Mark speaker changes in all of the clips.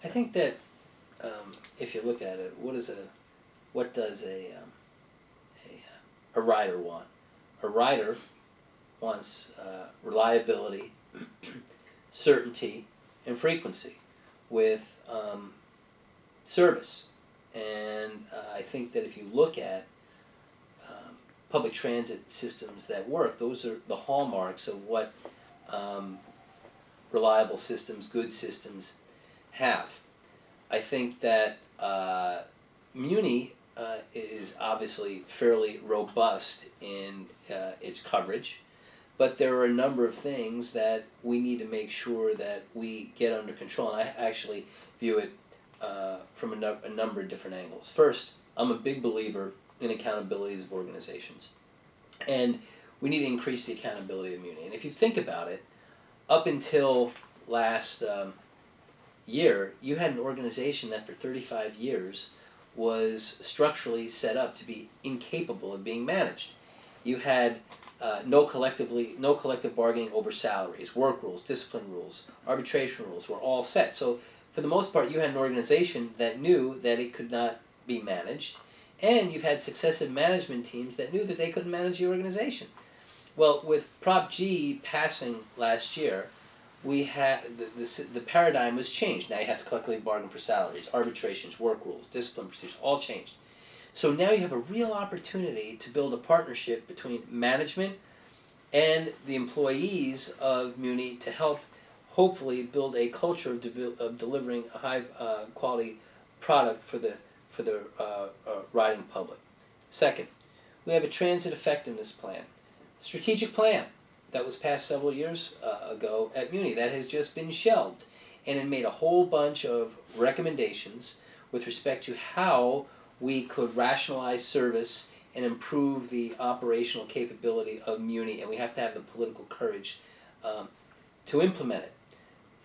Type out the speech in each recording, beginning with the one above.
Speaker 1: I think that if you look at it, what does a rider want? A rider wants reliability, certainty, and frequency with service. And I think that if you look at public transit systems that work, those are the hallmarks of what reliable systems, good systems have. I think that Muni is obviously fairly robust in its coverage, but there are a number of things that we need to make sure that we get under control. And I actually view it from a number of different angles. First, I'm a big believer in accountabilities of organizations, and we need to increase the accountability of Muni. And if you think about it, up until last year, you had an organization that for 35 years was structurally set up to be incapable of being managed. You had no collective bargaining over salaries, work rules, discipline rules, arbitration rules were all set. So for the most part, you had an organization that knew that it could not be managed, and you've had successive management teams that knew that they couldn't manage the organization. Well, with Prop G passing last year, we had the paradigm was changed. Now you have to collectively bargain for salaries, arbitrations, work rules, discipline procedures, all changed. So now you have a real opportunity to build a partnership between management and the employees of Muni to help hopefully build a culture of delivering a high quality product for the riding public. Second, we have a transit effectiveness plan, strategic plan that was passed several years ago at Muni that has just been shelved, and it made a whole bunch of recommendations with respect to how we could rationalize service and improve the operational capability of Muni, and we have to have the political courage to implement it.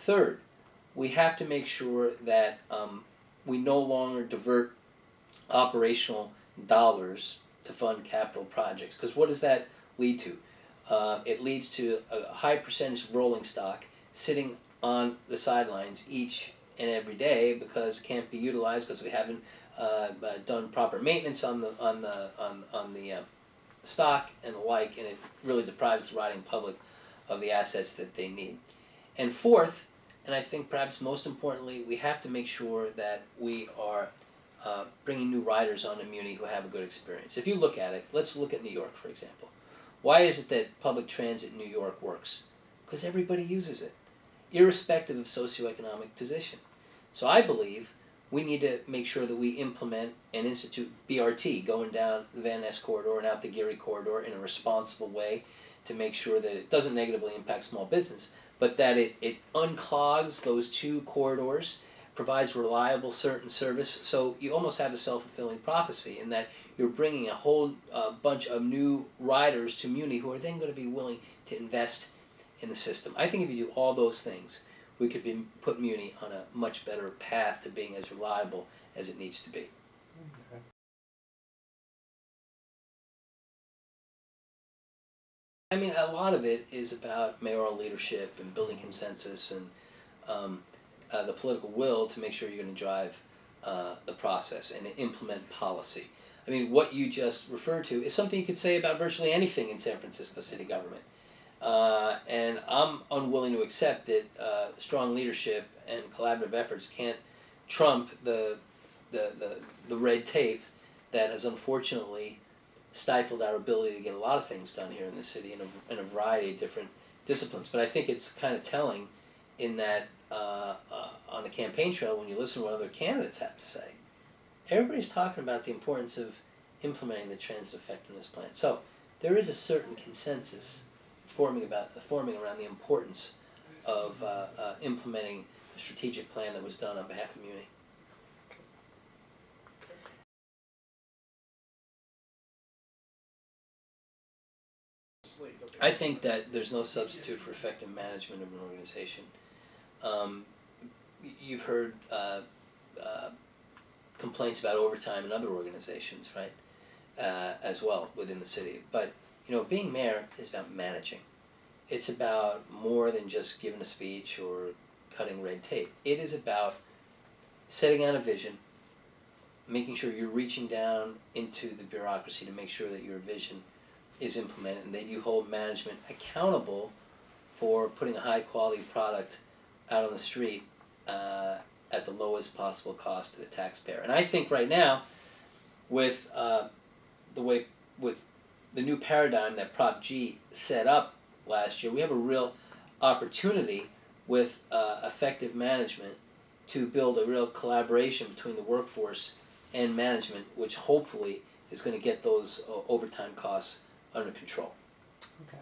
Speaker 1: Third, we have to make sure that we no longer divert operational dollars to fund capital projects, because what does that lead to? It leads to a high percentage of rolling stock sitting on the sidelines each and every day because it can't be utilized because we haven't done proper maintenance on the stock and the like, and it really deprives the riding public of the assets that they need. And fourth, and I think perhaps most importantly, we have to make sure that we are bringing new riders onto Muni who have a good experience. If you look at it, let's look at New York, for example. Why is it that public transit in New York works? Because everybody uses it, irrespective of socioeconomic position. So I believe we need to make sure that we implement and institute BRT going down the Van Ness corridor and out the Geary corridor in a responsible way to make sure that it doesn't negatively impact small business, but that it unclogs those two corridors, provides reliable, certain service. So you almost have a self-fulfilling prophecy in that you're bringing a whole bunch of new riders to Muni who are then going to be willing to invest in the system. I think if you do all those things, we could put Muni on a much better path to being as reliable as it needs to be. Okay. I mean, a lot of it is about mayoral leadership and building consensus and the political will to make sure you're going to drive the process and implement policy. I mean, what you just referred to is something you could say about virtually anything in San Francisco city government. And I'm unwilling to accept that strong leadership and collaborative efforts can't trump the red tape that has unfortunately stifled our ability to get a lot of things done here in the city in a variety of different disciplines. But I think it's kind of telling in that on the campaign trail, when you listen to what other candidates have to say, everybody's talking about the importance of implementing the transit effectiveness plan. So there is a certain consensus forming around the importance of implementing the strategic plan that was done on behalf of Muni. I think that there's no substitute for effective management of an organization. You've heard complaints about overtime in other organizations, right, as well within the city. But, you know, being mayor is about managing. It's about more than just giving a speech or cutting red tape. It is about setting out a vision, making sure you're reaching down into the bureaucracy to make sure that your vision is implemented, and that you hold management accountable for putting a high-quality product out on the street at the lowest possible cost to the taxpayer. And I think right now, with the new paradigm that Prop G set up last year, we have a real opportunity with effective management to build a real collaboration between the workforce and management, which hopefully is going to get those overtime costs under control.
Speaker 2: Okay.